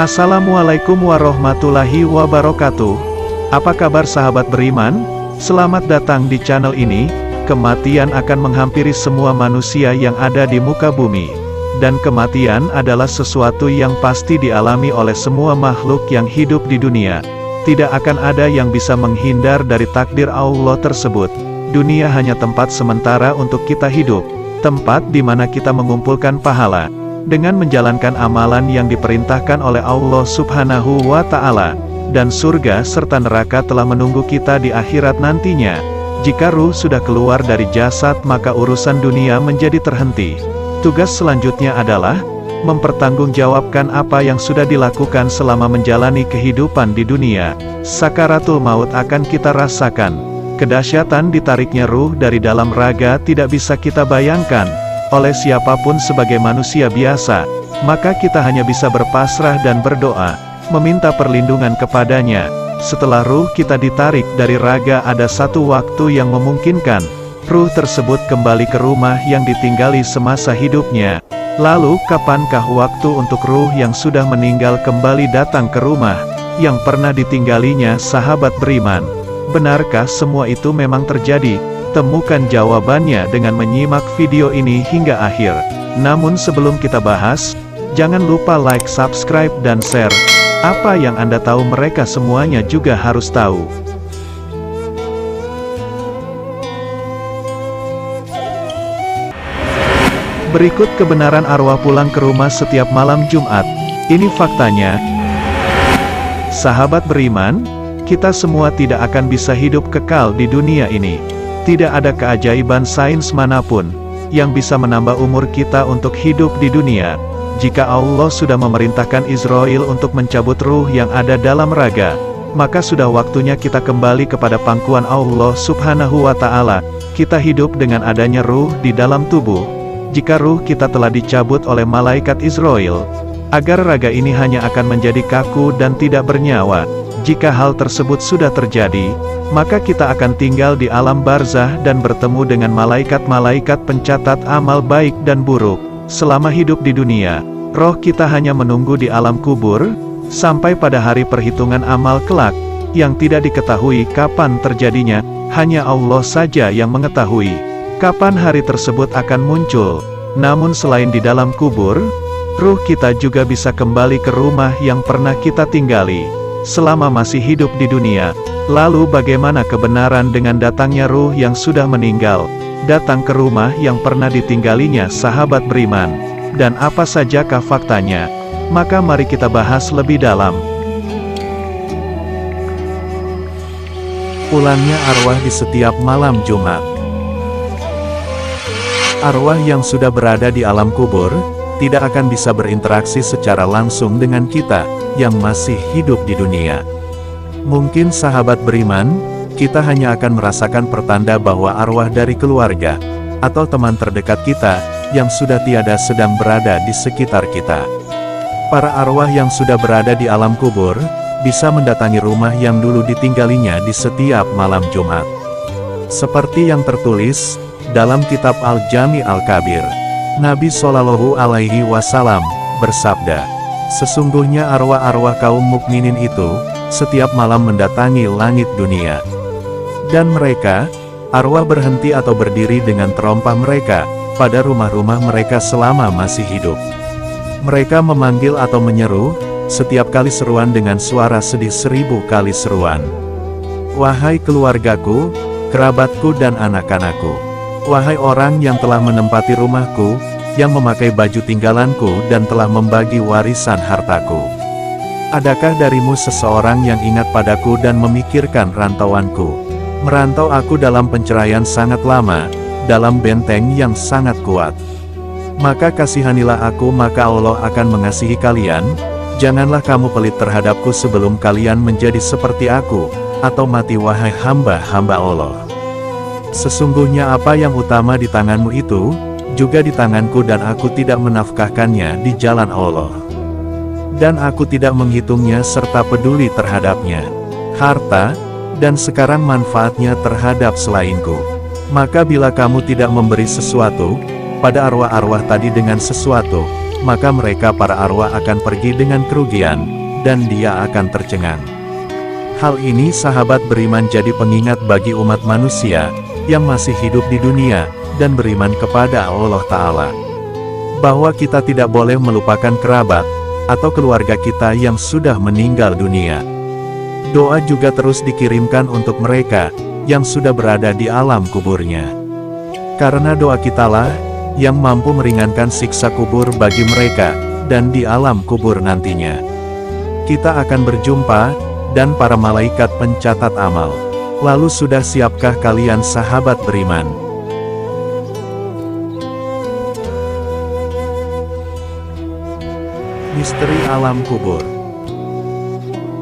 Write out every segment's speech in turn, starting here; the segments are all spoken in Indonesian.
Assalamualaikum warahmatullahi wabarakatuh. Apa kabar sahabat beriman? Selamat datang di channel ini. Kematian akan menghampiri semua manusia yang ada di muka bumi. Dan kematian adalah sesuatu yang pasti dialami oleh semua makhluk yang hidup di dunia. Tidak akan ada yang bisa menghindar dari takdir Allah tersebut. Dunia hanya tempat sementara untuk kita hidup. Tempat di mana kita mengumpulkan pahala dengan menjalankan amalan yang diperintahkan oleh Allah Subhanahu wa Ta'ala, dan surga serta neraka telah menunggu kita di akhirat nantinya. Jika ruh sudah keluar dari jasad, maka urusan dunia menjadi terhenti. Tugas selanjutnya adalah mempertanggungjawabkan apa yang sudah dilakukan selama menjalani kehidupan di dunia. Sakaratul maut akan kita rasakan. Kedahsyatan ditariknya ruh dari dalam raga tidak bisa kita bayangkan oleh siapapun sebagai manusia biasa. Maka kita hanya bisa berpasrah dan berdoa, meminta perlindungan kepadanya. Setelah ruh kita ditarik dari raga, ada satu waktu yang memungkinkan ruh tersebut kembali ke rumah yang ditinggali semasa hidupnya. Lalu kapankah waktu untuk ruh yang sudah meninggal kembali datang ke rumah yang pernah ditinggalinya, sahabat beriman? Benarkah semua itu memang terjadi? Temukan jawabannya dengan menyimak video ini hingga akhir. Namun sebelum kita bahas, jangan lupa like, subscribe, dan share. Apa yang Anda tahu mereka semuanya juga harus tahu. Berikut kebenaran arwah pulang ke rumah setiap malam Jumat. Ini faktanya. Sahabat beriman, kita semua tidak akan bisa hidup kekal di dunia ini. Tidak ada keajaiban sains manapun yang bisa menambah umur kita untuk hidup di dunia. Jika Allah sudah memerintahkan Israel untuk mencabut ruh yang ada dalam raga, maka sudah waktunya kita kembali kepada pangkuan Allah Subhanahu wa Ta'ala. Kita hidup dengan adanya ruh di dalam tubuh. Jika ruh kita telah dicabut oleh malaikat Israel, agar raga ini hanya akan menjadi kaku dan tidak bernyawa. Jika hal tersebut sudah terjadi, maka kita akan tinggal di alam barzah dan bertemu dengan malaikat-malaikat pencatat amal baik dan buruk. Selama hidup di dunia, roh kita hanya menunggu di alam kubur, sampai pada hari perhitungan amal kelak, yang tidak diketahui kapan terjadinya. Hanya Allah saja yang mengetahui kapan hari tersebut akan muncul. Namun selain di dalam kubur, ruh kita juga bisa kembali ke rumah yang pernah kita tinggali selama masih hidup di dunia. Lalu bagaimana kebenaran dengan datangnya ruh yang sudah meninggal datang ke rumah yang pernah ditinggalinya, sahabat beriman? Dan apa sajakah faktanya? Maka mari kita bahas lebih dalam. Pulangnya arwah di setiap malam Jumat. Arwah yang sudah berada di alam kubur tidak akan bisa berinteraksi secara langsung dengan kita yang masih hidup di dunia. Mungkin sahabat beriman, kita hanya akan merasakan pertanda bahwa arwah dari keluarga atau teman terdekat kita yang sudah tiada sedang berada di sekitar kita. Para arwah yang sudah berada di alam kubur bisa mendatangi rumah yang dulu ditinggalinya di setiap malam Jumat. Seperti yang tertulis dalam kitab Al-Jami Al-Kabir, Nabi Shallallahu Alaihi Wasallam bersabda, sesungguhnya arwah-arwah kaum mukminin itu setiap malam mendatangi langit dunia. Dan mereka, arwah berhenti atau berdiri dengan terompah mereka pada rumah-rumah mereka selama masih hidup. Mereka memanggil atau menyeru setiap kali seruan dengan suara sedih 1000 kali seruan. Wahai keluargaku, kerabatku dan anak-anakku. Wahai orang yang telah menempati rumahku, yang memakai baju tinggalanku dan telah membagi warisan hartaku. Adakah darimu seseorang yang ingat padaku dan memikirkan rantauanku? Merantau aku dalam penceraian sangat lama, dalam benteng yang sangat kuat. Maka kasihanilah aku, maka Allah akan mengasihi kalian. Janganlah kamu pelit terhadapku sebelum kalian menjadi seperti aku, atau mati wahai hamba-hamba Allah. Sesungguhnya apa yang utama di tanganmu itu, juga di tanganku, dan aku tidak menafkahkannya di jalan Allah. Dan aku tidak menghitungnya serta peduli terhadapnya. Harta, dan sekarang manfaatnya terhadap selainku. Maka bila kamu tidak memberi sesuatu pada arwah-arwah tadi dengan sesuatu maka mereka para arwah akan pergi dengan kerugian, dan dia akan tercengang. Hal ini sahabat beriman jadi pengingat bagi umat manusia, yang masih hidup di dunia, dan beriman kepada Allah Ta'ala. Bahwa kita tidak boleh melupakan kerabat, atau keluarga kita yang sudah meninggal dunia. Doa juga terus dikirimkan untuk mereka, yang sudah berada di alam kuburnya. Karena doa kitalah, yang mampu meringankan siksa kubur bagi mereka, dan di alam kubur nantinya. Kita akan berjumpa, dan para malaikat pencatat amal. Lalu sudah siapkah kalian sahabat beriman? Misteri alam kubur.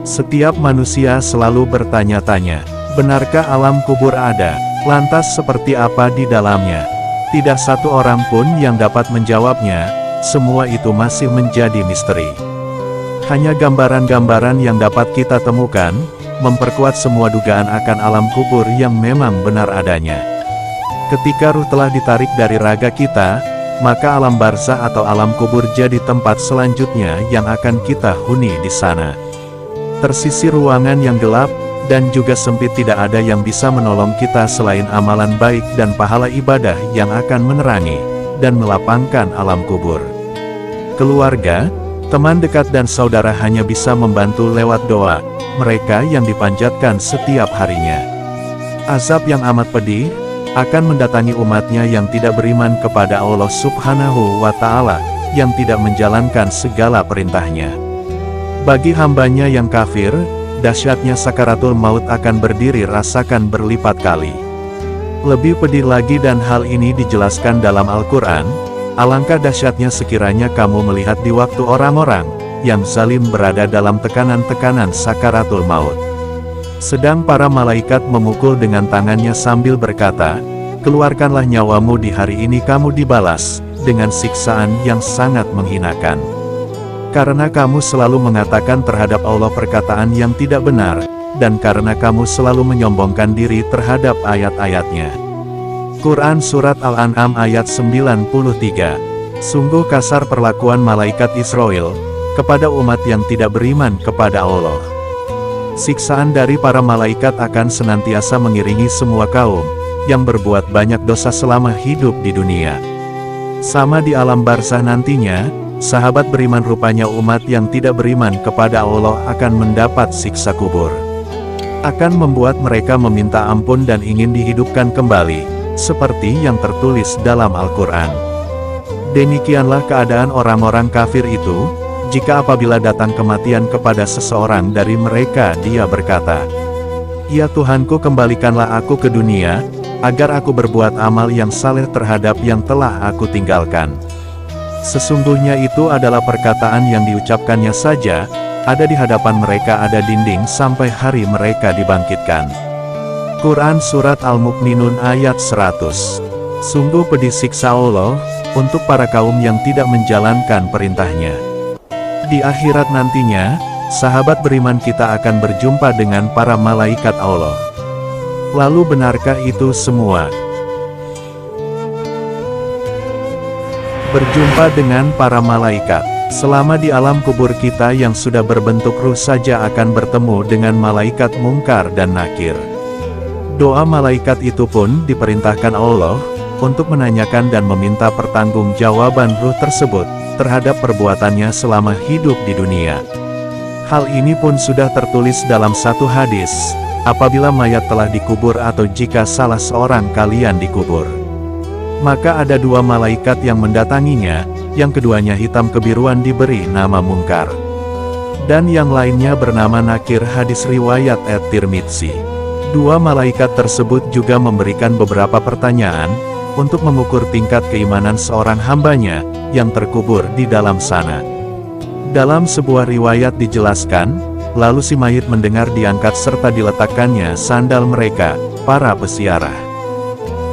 Setiap manusia selalu bertanya-tanya, benarkah alam kubur ada? Lantas seperti apa di dalamnya? Tidak satu orang pun yang dapat menjawabnya, semua itu masih menjadi misteri. Hanya gambaran-gambaran yang dapat kita temukan, memperkuat semua dugaan akan alam kubur yang memang benar adanya. Ketika ruh telah ditarik dari raga kita, maka alam barzah atau alam kubur jadi tempat selanjutnya yang akan kita huni di sana. Tersisir ruangan yang gelap, dan juga sempit, tidak ada yang bisa menolong kita selain amalan baik dan pahala ibadah yang akan menerangi, dan melapangkan alam kubur. Keluarga, teman dekat dan saudara hanya bisa membantu lewat doa, mereka yang dipanjatkan setiap harinya. Azab yang amat pedih, akan mendatangi umatnya yang tidak beriman kepada Allah Subhanahu wa Ta'ala, yang tidak menjalankan segala perintahnya. Bagi hambanya yang kafir, dahsyatnya sakaratul maut akan berdiri rasakan berlipat kali. Lebih pedih lagi, dan hal ini dijelaskan dalam Al-Quran, alangkah dahsyatnya sekiranya kamu melihat di waktu orang-orang yang zalim berada dalam tekanan-tekanan sakaratul maut. Sedang para malaikat memukul dengan tangannya sambil berkata, keluarkanlah nyawamu, di hari ini kamu dibalas dengan siksaan yang sangat menghinakan. Karena kamu selalu mengatakan terhadap Allah perkataan yang tidak benar, dan karena kamu selalu menyombongkan diri terhadap ayat-ayatnya. Quran Surat Al-An'am ayat 93. Sungguh kasar perlakuan malaikat Israel kepada umat yang tidak beriman kepada Allah. Siksaan dari para malaikat akan senantiasa mengiringi semua kaum yang berbuat banyak dosa selama hidup di dunia. Sama di alam barzah nantinya, sahabat beriman rupanya umat yang tidak beriman kepada Allah akan mendapat siksa kubur. Akan membuat mereka meminta ampun dan ingin dihidupkan kembali, seperti yang tertulis dalam Al-Quran. Demikianlah keadaan orang-orang kafir itu, jika apabila datang kematian kepada seseorang dari mereka dia berkata, "Ya Tuhanku, kembalikanlah aku ke dunia, agar aku berbuat amal yang saleh terhadap yang telah aku tinggalkan." Sesungguhnya itu adalah perkataan yang diucapkannya saja, ada di hadapan mereka ada dinding sampai hari mereka dibangkitkan. Quran Surat Al-Mu'minun ayat 100. Sungguh pedih siksa Allah untuk para kaum yang tidak menjalankan perintahnya. Di akhirat nantinya, sahabat beriman kita akan berjumpa dengan para malaikat Allah. Lalu benarkah itu semua? Berjumpa dengan para malaikat. Selama di alam kubur kita yang sudah berbentuk ruh saja akan bertemu dengan malaikat Mungkar dan Nakir. Doa malaikat itu pun diperintahkan Allah untuk menanyakan dan meminta pertanggungjawaban ruh tersebut terhadap perbuatannya selama hidup di dunia. Hal ini pun sudah tertulis dalam satu hadis, apabila mayat telah dikubur atau jika salah seorang kalian dikubur, maka ada dua malaikat yang mendatanginya, yang keduanya hitam kebiruan diberi nama Mungkar, dan yang lainnya bernama Nakir. Hadis riwayat At-Tirmidzi. Dua malaikat tersebut juga memberikan beberapa pertanyaan, untuk mengukur tingkat keimanan seorang hambanya, yang terkubur di dalam sana. Dalam sebuah riwayat dijelaskan, lalu si mayit mendengar diangkat serta diletakkannya sandal mereka, para peziarah.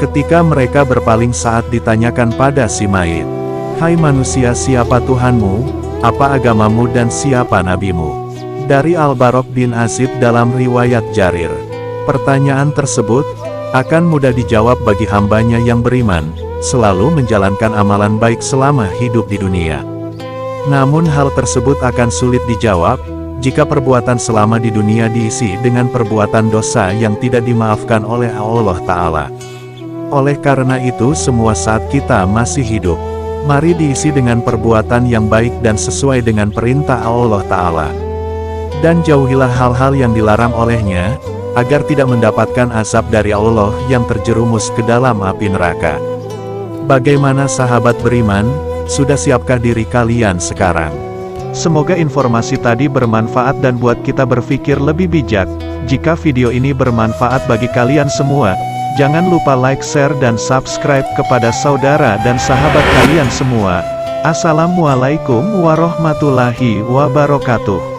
Ketika mereka berpaling saat ditanyakan pada si mayit, "Hai manusia, siapa Tuhanmu, apa agamamu dan siapa nabimu?" Dari Al-Barok bin Azib dalam riwayat Jarir. Pertanyaan tersebut akan mudah dijawab bagi hambanya yang beriman, selalu menjalankan amalan baik selama hidup di dunia. Namun hal tersebut akan sulit dijawab, jika perbuatan selama di dunia diisi dengan perbuatan dosa yang tidak dimaafkan oleh Allah Ta'ala. Oleh karena itu semua saat kita masih hidup, mari diisi dengan perbuatan yang baik dan sesuai dengan perintah Allah Ta'ala. Dan jauhilah hal-hal yang dilarang olehnya, agar tidak mendapatkan azab dari Allah yang terjerumus ke dalam api neraka. Bagaimana sahabat beriman, sudah siapkah diri kalian sekarang? Semoga informasi tadi bermanfaat dan buat kita berpikir lebih bijak. Jika video ini bermanfaat bagi kalian semua, jangan lupa like, share dan subscribe kepada saudara dan sahabat kalian semua. Assalamualaikum warahmatullahi wabarakatuh.